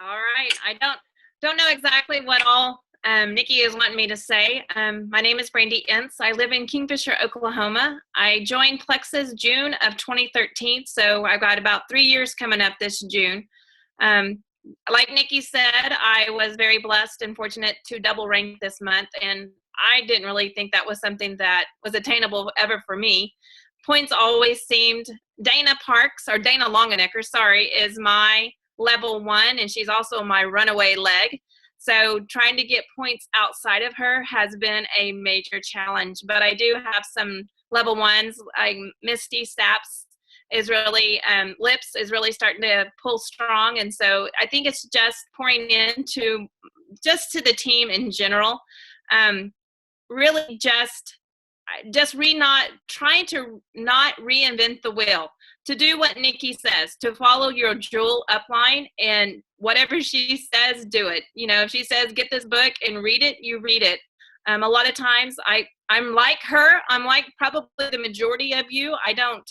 All right. I don't know exactly what all Nikki is wanting me to say. My name is Brandy Ince. I live in Kingfisher, Oklahoma. I joined Plexus June of 2013, so I've got about 3 years coming up this June. Like Nikki said, I was very blessed and fortunate to double rank this month, and I didn't really think that was something that was attainable ever for me. Points always seemed, Dana Longenecker, sorry, is my level 1, and she's also my runaway leg. So trying to get points outside of her has been a major challenge, but I do have some level 1s, like Misty Saps is really, Lips is really starting to pull strong. And so I think it's just pouring into just to the team in general. Really just trying to not reinvent the wheel, to do what Nikki says, to follow your Jewel upline, and whatever she says, do it. You know, if she says, get this book and read it, you read it. A lot of times I'm like her. I'm like probably the majority of you. I don't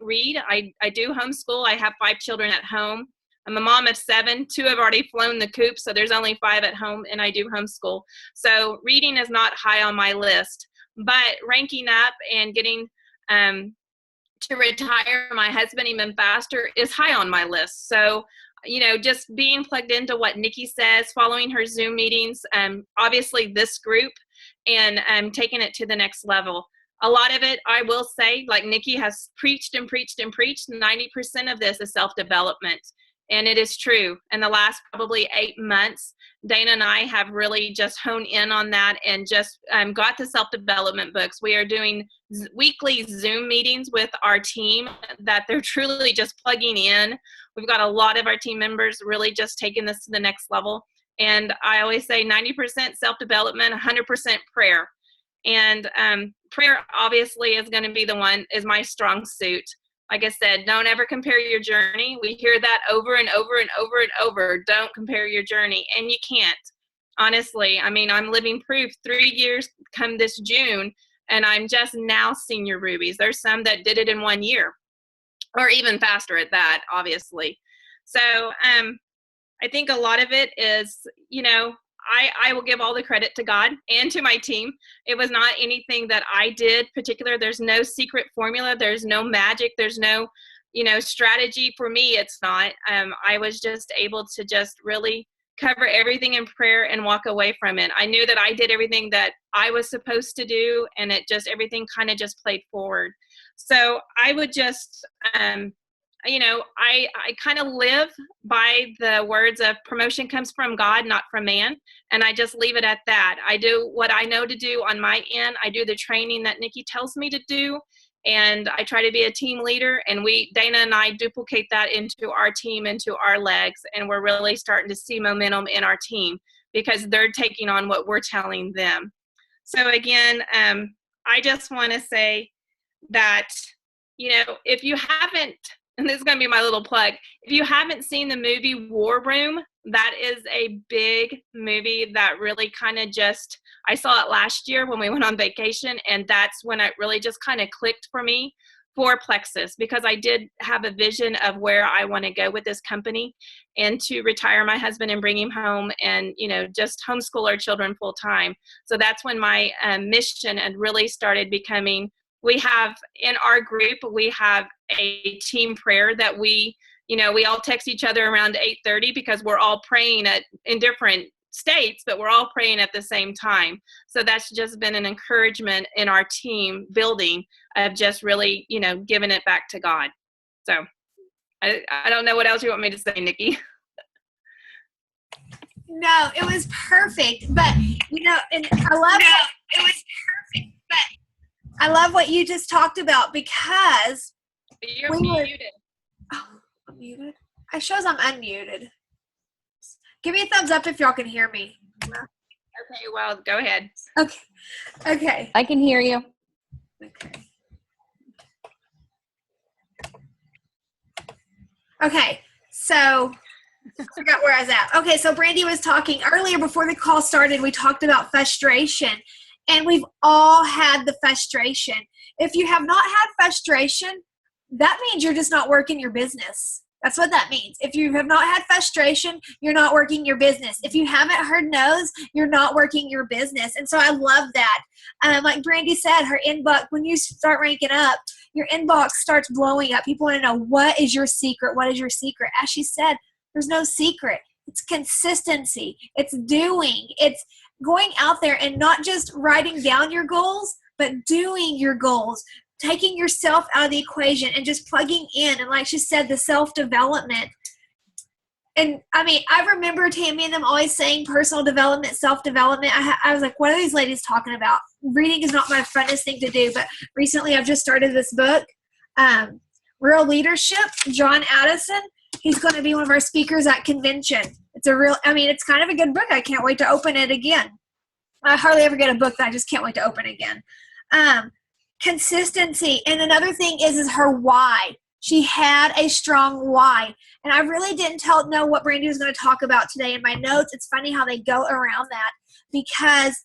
read. I do homeschool. I have 5 children at home. I'm a mom of 7. 2 have already flown the coop, so there's only 5 at home, and I do homeschool. So reading is not high on my list. But ranking up and getting to retire my husband even faster is high on my list. So, you know, just being plugged into what Nikki says, following her Zoom meetings, obviously this group, and taking it to the next level. A lot of it, I will say, like Nikki has preached and preached and preached, 90% of this is self-development. And it is true. In the last probably 8 months, Dana and I have really just honed in on that and just got the self-development books. We are doing weekly Zoom meetings with our team that they're truly just plugging in. We've got a lot of our team members really just taking this to the next level. And I always say 90% self-development, 100% prayer. And prayer obviously is going to be is my strong suit. Like I said, don't ever compare your journey. We hear that over and over and over and over. Don't compare your journey. And you can't. Honestly, I mean, I'm living proof. 3 years come this June, and I'm just now senior rubies. There's some that did it in 1 year, or even faster at that, obviously. So I think a lot of it is, you know, I will give all the credit to God and to my team. It was not anything that I did particular. There's no secret formula. There's no magic. There's no, you know, strategy for me. It's not. I was just able to just really cover everything in prayer and walk away from it. I knew that I did everything that I was supposed to do, and everything kind of just played forward. So I would just, you know, I kind of live by the words of promotion comes from God, not from man. And I just leave it at that. I do what I know to do on my end. I do the training that Nikki tells me to do. And I try to be a team leader. And Dana and I duplicate that into our team, into our legs. And we're really starting to see momentum in our team because they're taking on what we're telling them. So again, I just want to say that, you know, if you haven't, and this is going to be my little plug, if you haven't seen the movie War Room, that is a big movie that really kind of just, I saw it last year when we went on vacation, and that's when it really just kind of clicked for me for Plexus, because I did have a vision of where I want to go with this company and to retire my husband and bring him home and, you know, just homeschool our children full time. So that's when my mission had really started becoming. We have in our group, we have a team prayer that we all text each other around 8:30 because we're all praying in different states, but we're all praying at the same time. So that's just been an encouragement in our team building of just really, you know, giving it back to God. So I don't know what else you want me to say, Nikki. No, it was perfect. But, you know, and I love it was perfect. But I love what you just talked about because you're muted. Oh, I'm muted? It shows I'm unmuted. Give me a thumbs up if y'all can hear me. Okay, well, go ahead. Okay. I can hear you. Okay, so I forgot where I was at. Okay, so Brandy was talking earlier before the call started. We talked about frustration, and we've all had the frustration. If you have not had frustration, that means you're just not working your business. That's what that means. If you have not had frustration, you're not working your business. If you haven't heard no's, you're not working your business. And so I love that. Like Brandy said, her inbox, when you start ranking up, your inbox starts blowing up. People want to know, what is your secret? What is your secret? As she said, there's no secret. It's consistency. It's doing. It's going out there and not just writing down your goals, but doing your goals, taking yourself out of the equation and just plugging in. And like she said, the self-development. And I mean, I remember Tammy and them always saying personal development, self-development. I was like, what are these ladies talking about? Reading is not my funnest thing to do. But recently I've just started this book, Real Leadership, John Addison. He's going to be one of our speakers at convention. It's kind of a good book. I can't wait to open it again. I hardly ever get a book that I just can't wait to open again. Consistency. And another thing is her why. She had a strong why. And I really didn't know what Brandy was going to talk about today in my notes. It's funny how they go around that, because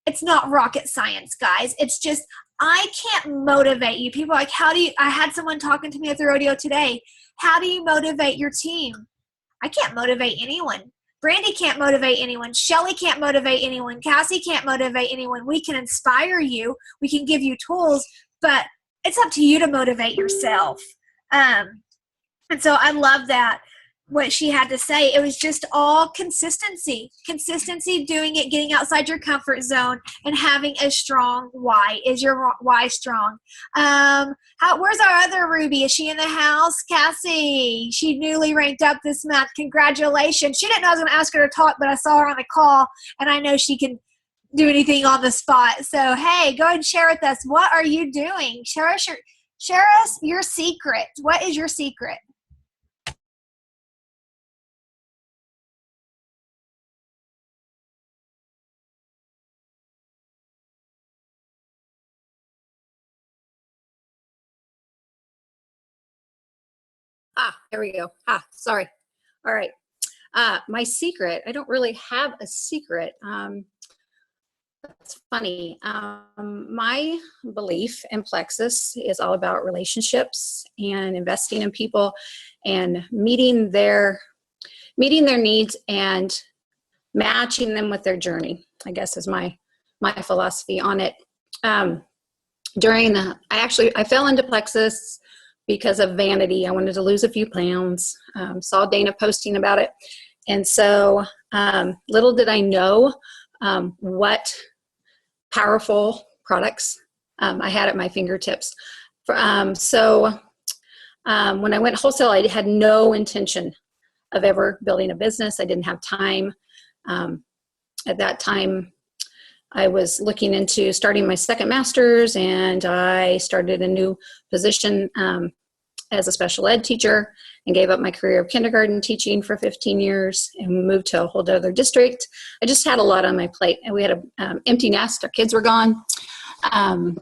it's not rocket science, guys. It's just, I can't motivate you. People are like, I had someone talking to me at the rodeo today. How do you motivate your team? I can't motivate anyone. Brandy can't motivate anyone. Shelly can't motivate anyone. Cassie can't motivate anyone. We can inspire you. We can give you tools, but it's up to you to motivate yourself. And so I love that, what she had to say. It was just all consistency, doing it, getting outside your comfort zone, and having a strong why. Is your why strong? Where's our other Ruby? Is she in the house? Cassie, she newly ranked up this month. Congratulations. She didn't know I was going to ask her to talk, but I saw her on the call, and I know she can do anything on the spot. So, hey, go ahead and share with us. What are you doing? Share us your secret. What is your secret? There we go. Sorry. All right. My secret, I don't really have a secret. It's funny. My belief in Plexus is all about relationships and investing in people and meeting their needs and matching them with their journey, I guess, is my philosophy on it. I fell into Plexus because of vanity. I wanted to lose a few pounds. Saw Dana posting about it. And so little did I know what powerful products I had at my fingertips. So when I went wholesale, I had no intention of ever building a business. I didn't have time. At that time, I was looking into starting my second master's, and I started a new position as a special ed teacher and gave up my career of kindergarten teaching for 15 years and moved to a whole other district. I just had a lot on my plate, and we had an empty nest. Our kids were gone.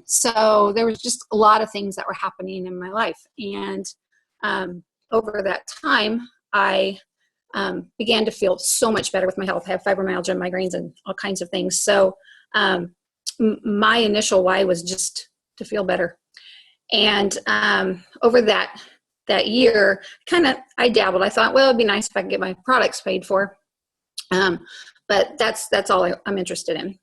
So there was just a lot of things that were happening in my life. And over that time, I began to feel so much better with my health. I have fibromyalgia, migraines, and all kinds of things. So my initial why was just to feel better. And over that year, I dabbled. I thought, well, it'd be nice if I could get my products paid for. But that's all I'm interested in.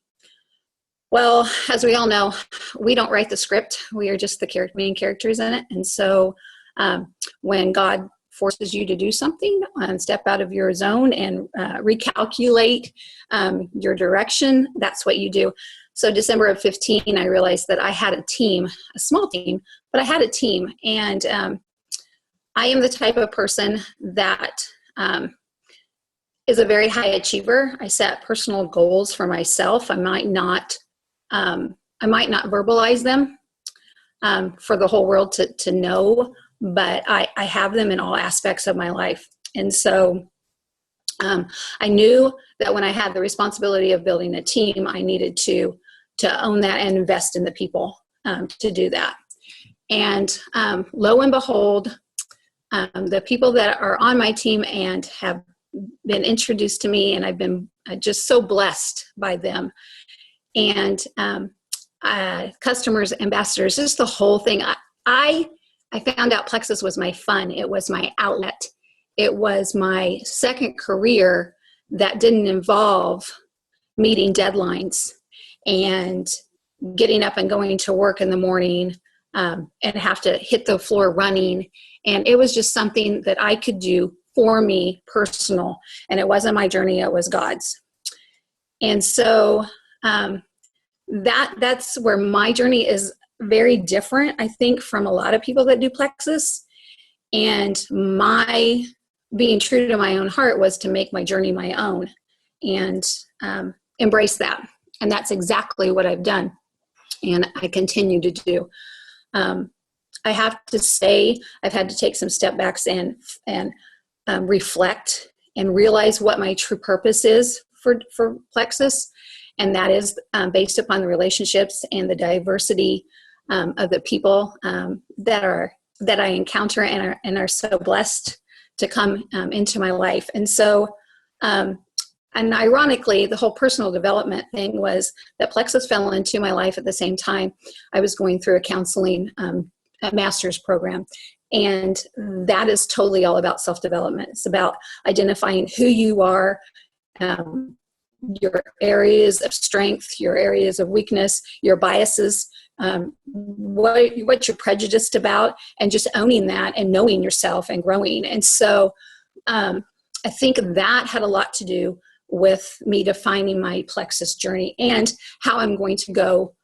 Well, as we all know, we don't write the script. We are just the main characters in it. And so when God forces you to do something, step out of your zone and recalculate your direction, that's what you do. So December of 15, I realized that I had a team, a small team, but I had a team. And I am the type of person that is a very high achiever. I set personal goals for myself. I might not verbalize them for the whole world to know, but I have them in all aspects of my life. And so I knew that when I had the responsibility of building a team, I needed to own that and invest in the people to do that. And lo and behold, the people that are on my team and have been introduced to me, and I've been just so blessed by them. And customers, ambassadors, just the whole thing. I I found out Plexus was my fun. It was my outlet. It was my second career that didn't involve meeting deadlines and getting up and going to work in the morning and have to hit the floor running. And it was just something that I could do for me, personal. And it wasn't my journey, it was God's. And so that's where my journey is very different, I think, from a lot of people that do Plexus. And my being true to my own heart was to make my journey my own and embrace that. And that's exactly what I've done. And I continue to do. I have to say, I've had to take some step backs and reflect and realize what my true purpose is for Plexus. And that is based upon the relationships and the diversity of the people that I encounter and are so blessed to come into my life. And so, and ironically, the whole personal development thing was that Plexus fell into my life at the same time I was going through a counseling master's program. And that is totally all about self-development. It's about identifying who you are, your areas of strength, your areas of weakness, your biases, what you're prejudiced about, and just owning that and knowing yourself and growing. And so I think that had a lot to do with me defining my Plexus journey and how I'm going to go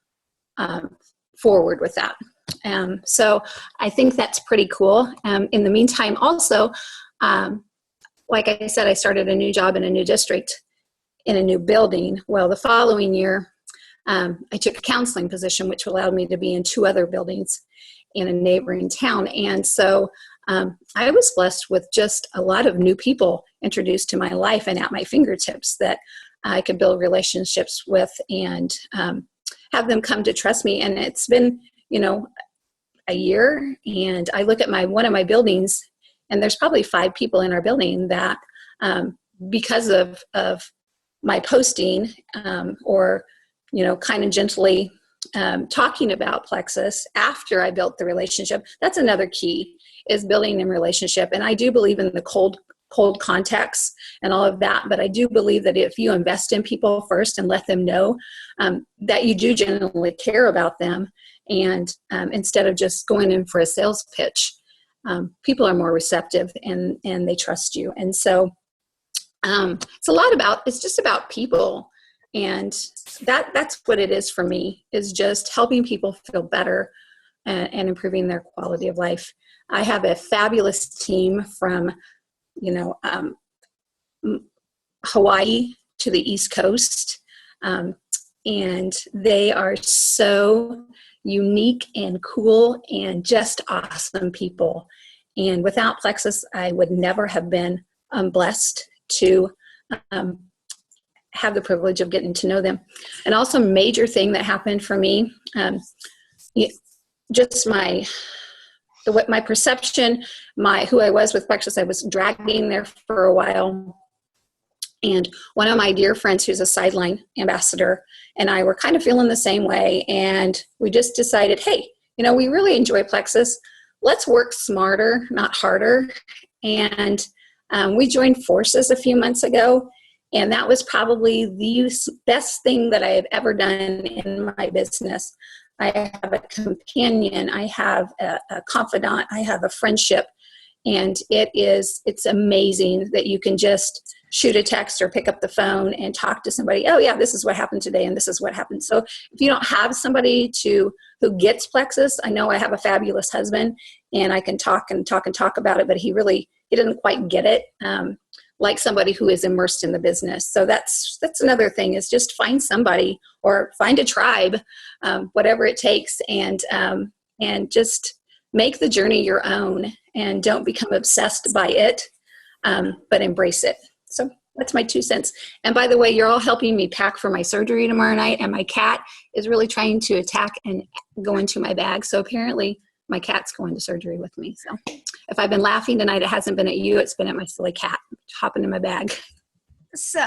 forward with that. So I think that's pretty cool. In the meantime, also, like I said, I started a new job in a new district in a new building. Well, the following year, I took a counseling position, which allowed me to be in 2 other buildings in a neighboring town. And so I was blessed with just a lot of new people introduced to my life and at my fingertips that I could build relationships with and have them come to trust me. And it's been, a year, and I look at one of my buildings, and there's probably 5 people in our building that because of my posting or kind of gently talking about Plexus after I built the relationship. That's another key, is building in relationship. And I do believe in the cold contacts and all of that, but I do believe that if you invest in people first and let them know that you do genuinely care about them, and instead of just going in for a sales pitch, people are more receptive and they trust you. And so it's just about people. And that's what it is for me, is just helping people feel better and improving their quality of life. I have a fabulous team from, Hawaii to the East Coast. And they are so unique and cool and just awesome people. And without Plexus, I would never have been blessed to have the privilege of getting to know them. And also, a major thing that happened for me, just my perception, who I was with Plexus, I was dragging there for a while. And one of my dear friends, who's a Sideline ambassador, and I were kind of feeling the same way. And we just decided, hey, we really enjoy Plexus. Let's work smarter, not harder. And we joined forces a few months ago. And that was probably the best thing that I have ever done in my business. I have a companion, I have a confidant, I have a friendship, and it's amazing that you can just shoot a text or pick up the phone and talk to somebody. Oh yeah, this is what happened today, and this is what happened. So if you don't have somebody who gets Plexus, I know I have a fabulous husband, and I can talk about it, but he didn't quite get it. Like somebody who is immersed in the business. So that's another thing, is just find somebody or find a tribe, whatever it takes, and just make the journey your own, and don't become obsessed by it, but embrace it. So that's my 2 cents. And by the way, you're all helping me pack for my surgery tomorrow night, and my cat is really trying to attack and go into my bag. So apparently my cat's going to surgery with me. So if I've been laughing tonight, it hasn't been at you. It's been at my silly cat hopping in my bag. So,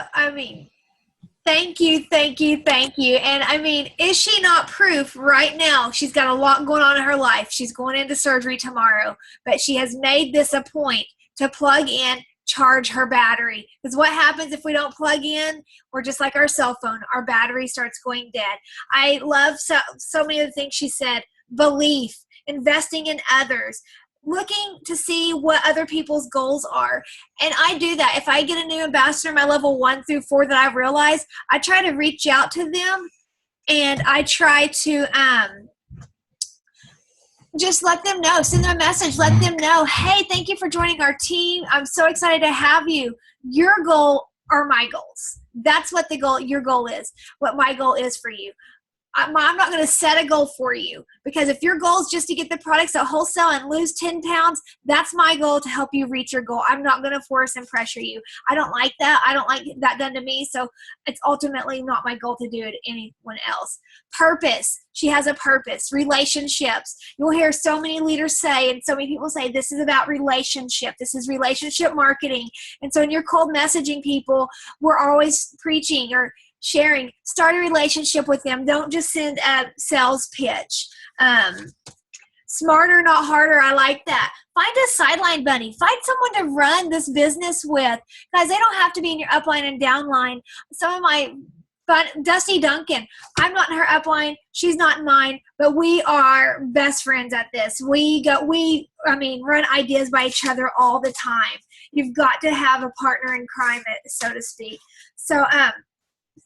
Thank you, thank you, thank you. And I mean, is she not proof right now? She's got a lot going on in her life. She's going into surgery tomorrow, but she has made this a point to plug in, charge her battery. Because what happens if we don't plug in? We're just like our cell phone. Our battery starts going dead. I love so many of the things she said. Belief, investing in others, looking to see what other people's goals are. And I do that. If I get a new ambassador, my level 1 through 4 that I realize, I try to reach out to them and I try to just let them know, send them a message, let them know, hey, thank you for joining our team. I'm so excited to have you. Your goal are my goals. That's what your goal is, what my goal is for you. I'm not going to set a goal for you, because if your goal is just to get the products at wholesale and lose 10 pounds, that's my goal to help you reach your goal. I'm not going to force and pressure you. I don't like that. I don't like that done to me. So it's ultimately not my goal to do it to anyone else. Purpose. She has a purpose. Relationships. You'll hear so many leaders say, and so many people say, this is about relationship. This is relationship marketing. And so in your cold messaging people, we're always preaching or sharing, start a relationship with them. Don't just send a sales pitch. Smarter, not harder. I like that. Find a sideline bunny. Find someone to run this business with. Guys, they don't have to be in your upline and downline. Some of my Dusty Duncan, I'm not in her upline. She's not in mine, but we are best friends at this. We run ideas by each other all the time. You've got to have a partner in crime, so to speak. So,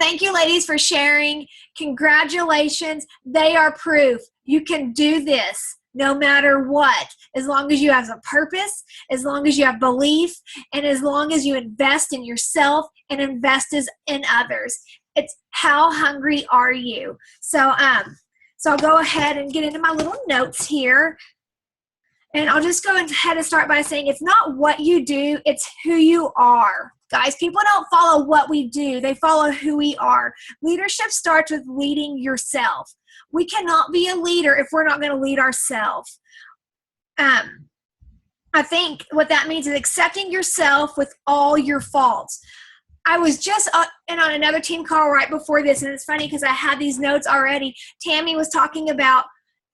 thank you, ladies, for sharing. Congratulations. They are proof. You can do this no matter what, as long as you have a purpose, as long as you have belief, and as long as you invest in yourself and invest in others. It's how hungry are you? So I'll go ahead and get into my little notes here. And I'll just go ahead and start by saying it's not what you do, it's who you are. Guys, people don't follow what we do. They follow who we are. Leadership starts with leading yourself. We cannot be a leader if we're not going to lead ourselves. I think what that means is accepting yourself with all your faults. I was just on another team call right before this, and it's funny because I had these notes already. Tammy was talking about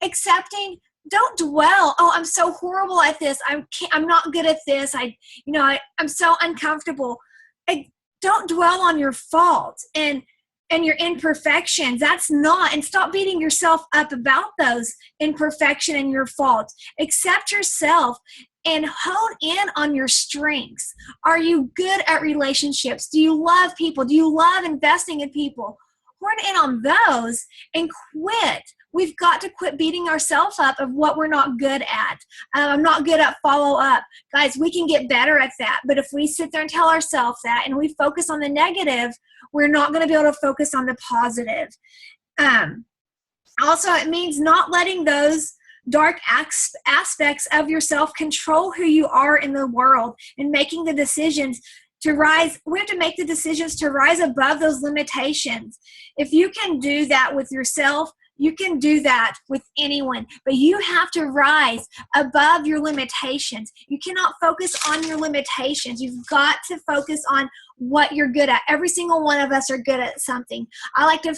accepting. Don't dwell. Oh, I'm so horrible at this. I'm not good at this. I'm so uncomfortable. Don't dwell on your faults and your imperfections. And stop beating yourself up about those imperfection and your faults. Accept yourself and hone in on your strengths. Are you good at relationships? Do you love people? Do you love investing in people? Hone in on those and quit. We've got to quit beating ourselves up of what we're not good at. I'm not good at follow up. Guys, we can get better at that. But if we sit there and tell ourselves that and we focus on the negative, we're not going to be able to focus on the positive. Also, it means not letting those dark aspects of yourself control who you are in the world and making the decisions to rise. We have to make the decisions to rise above those limitations. If you can do that with yourself, you can do that with anyone, but you have to rise above your limitations. You cannot focus on your limitations. You've got to focus on what you're good at. Every single one of us are good at something. I like to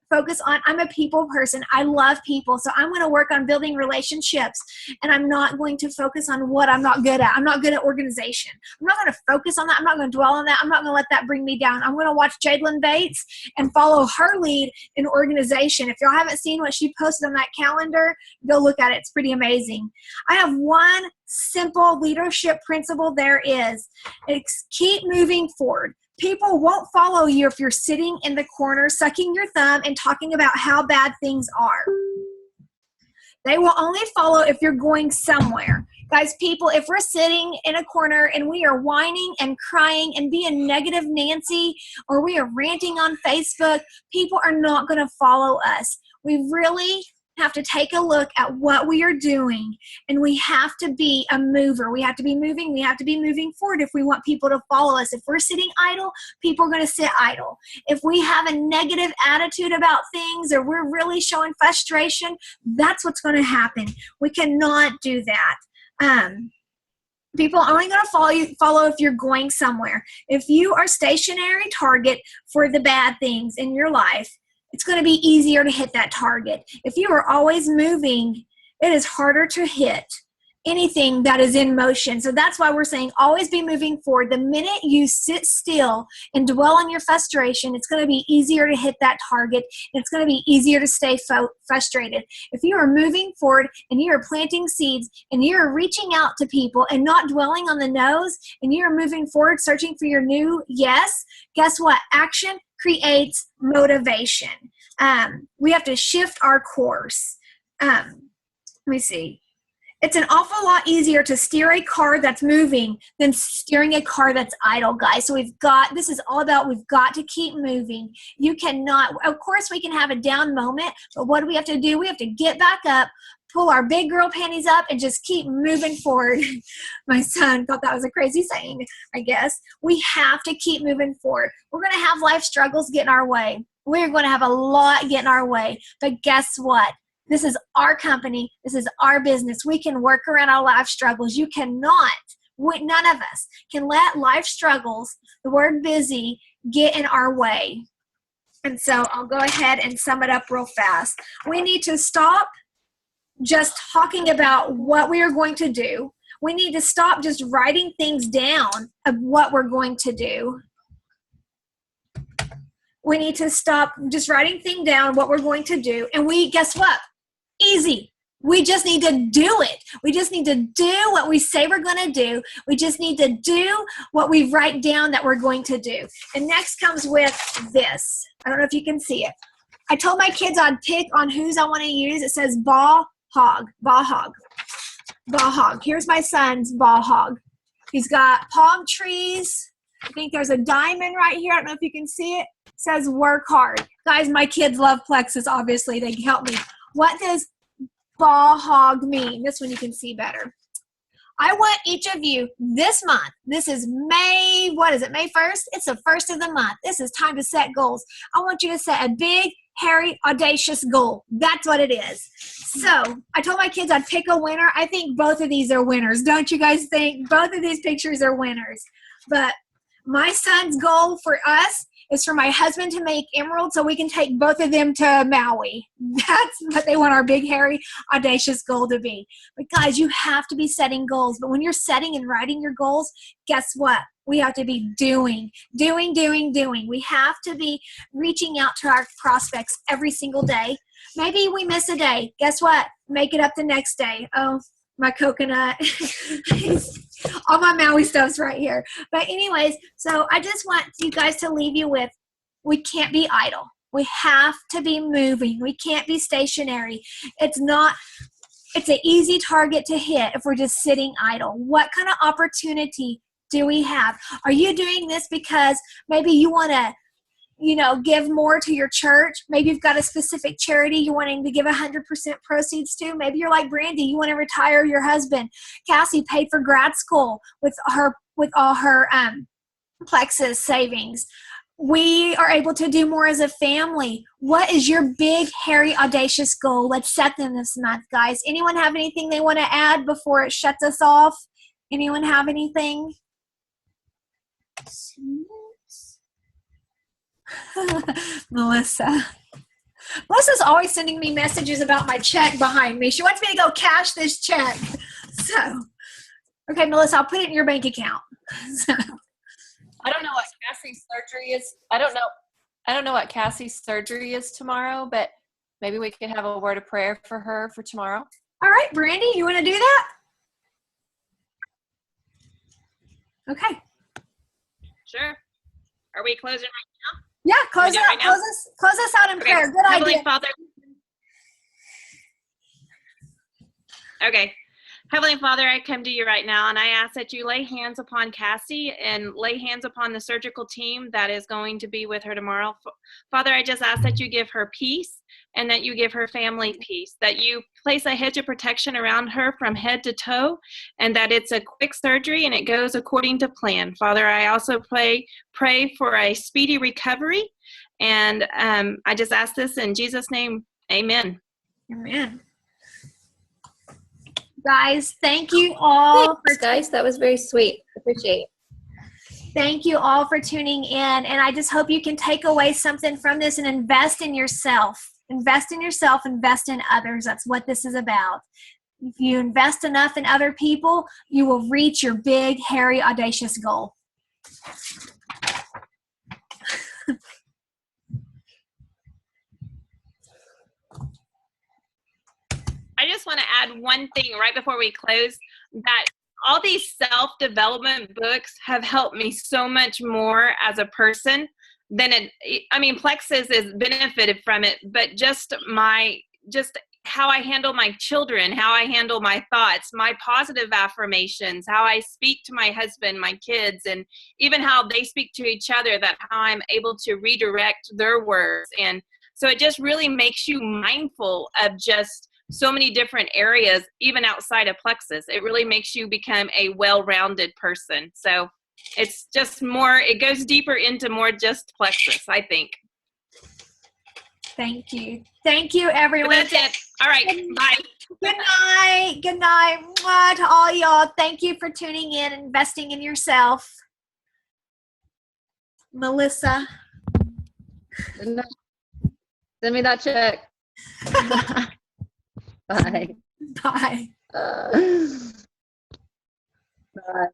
focus on, I'm a people person. I love people. So I'm going to work on building relationships, and I'm not going to focus on what I'm not good at. I'm not good at organization. I'm not going to focus on that. I'm not going to dwell on that. I'm not going to let that bring me down. I'm going to watch Jadlyn Bates and follow her lead in organization. If y'all haven't seen what she posted on that calendar, go look at it. It's pretty amazing. I have one simple leadership principle there is. It's keep moving forward. People won't follow you if you're sitting in the corner, sucking your thumb and talking about how bad things are. They will only follow if you're going somewhere. Guys, people, if we're sitting in a corner and we are whining and crying and being negative Nancy, or we are ranting on Facebook, people are not going to follow us. We really have to take a look at what we are doing, and we have to be a mover. We have to be moving. We have to be moving forward if we want people to follow us. If we're sitting idle, people are going to sit idle. If we have a negative attitude about things, or we're really showing frustration, that's what's going to happen. We cannot do that. People are only going to follow if you're going somewhere. If you are stationary target for the bad things in your life, it's going to be easier to hit that target. If you are always moving, it is harder to hit anything that is in motion. So that's why we're saying always be moving forward. The minute you sit still and dwell on your frustration, it's going to be easier to hit that target. It's going to be easier to stay frustrated. If you are moving forward and you are planting seeds and you are reaching out to people and not dwelling on the no's, and you are moving forward searching for your new yes, guess what? Action creates motivation. We have to shift our course. Let me see. It's an awful lot easier to steer a car that's moving than steering a car that's idle, guys. So this is all about we've got to keep moving. You cannot, of course we can have a down moment, but what do we have to do? We have to get back up, pull our big girl panties up, and just keep moving forward. My son thought that was a crazy saying, I guess. We have to keep moving forward. We're going to have life struggles get in our way. We're going to have a lot get in our way, but guess what? This is our company. This is our business. We can work around our life struggles. You cannot, none of us can let life struggles, the word busy, get in our way. And so I'll go ahead and sum it up real fast. We need to stop just talking about what we are going to do. We need to stop just writing things down of what we're going to do. We need to stop just writing things down, what we're going to do. And guess what? Easy. We just need to do it. We just need to do what we say we're going to do. We just need to do what we write down that we're going to do. And next comes with this. I don't know if you can see it. I told my kids I'd pick on whose I want to use. It says ball hog. Ball hog. Ball hog. Here's my son's ball hog. He's got palm trees. I think there's a diamond right here. I don't know if you can see it. It says work hard. Guys, my kids love Plexus, obviously. They can help me. What does ball hog mean? This one you can see better. I want each of you this month. This is May, what is it, May 1st? It's the first of the month. This is time to set goals. I want you to set a big, hairy, audacious goal. That's what it is. So I told my kids I'd pick a winner. I think both of these are winners. Don't you guys think? Both of these pictures are winners. But my son's goal for us is for my husband to make emerald so we can take both of them to Maui. That's what they want our big, hairy, audacious goal to be. But guys, you have to be setting goals. But when you're setting and writing your goals, guess what? We have to be doing. We have to be reaching out to our prospects every single day. Maybe we miss a day. Guess what? Make it up the next day. Oh, my coconut. All my Maui stuff's right here. But anyways, so I just want you guys to leave you with, we can't be idle. We have to be moving. We can't be stationary. It's an easy target to hit if we're just sitting idle. What kind of opportunity do we have? Are you doing this because maybe you want to give more to your church? Maybe you've got a specific charity you're wanting to give 100% proceeds to. Maybe you're like Brandy, you want to retire your husband. Cassie paid for grad school with all her Plexus savings. We are able to do more as a family. What is your big, hairy, audacious goal? Let's set them this month, guys. Anyone have anything they want to add before it shuts us off? Anyone have anything? Melissa's always sending me messages about my check behind me. She wants me to go cash this check. So, okay, Melissa, I'll put it in your bank account. So. I don't know what Cassie's surgery is. I don't know what Cassie's surgery is tomorrow, but maybe we could have a word of prayer for her for tomorrow. All right, Brandy, you want to do that? Okay. Sure. Are we closing right now? Yeah, close out. Right close us out in prayer. Good Heavenly idea. Father. Okay. Heavenly Father, I come to you right now, and I ask that you lay hands upon Cassie and lay hands upon the surgical team that is going to be with her tomorrow. Father, I just ask that you give her peace and that you give her family peace, that you place a hedge of protection around her from head to toe, and that it's a quick surgery and it goes according to plan. Father, I also pray for a speedy recovery, and I just ask this in Jesus' name. Amen. Amen. Guys, thank you all for Thanks, guys. That was very sweet. Appreciate it. Thank you all for tuning in. And I just hope you can take away something from this and invest in yourself. Invest in yourself, invest in others. That's what this is about. If you invest enough in other people, you will reach your big, hairy, audacious goal. I just want to add one thing right before we close, that all these self-development books have helped me so much more as a person than Plexus has benefited from it, but just how I handle my children, how I handle my thoughts, my positive affirmations, how I speak to my husband, my kids, and even how they speak to each other, that how I'm able to redirect their words. And so it just really makes you mindful of just so many different areas, even outside of Plexus. It really makes you become a well-rounded person. So it's just more, it goes deeper into more just Plexus, I think. Thank you. Thank you, everyone. But that's it. All right. Bye. Good night. Good night. Mwah to all y'all. Thank you for tuning in and investing in yourself. Melissa. Send me that check. Bye. Bye. Bye.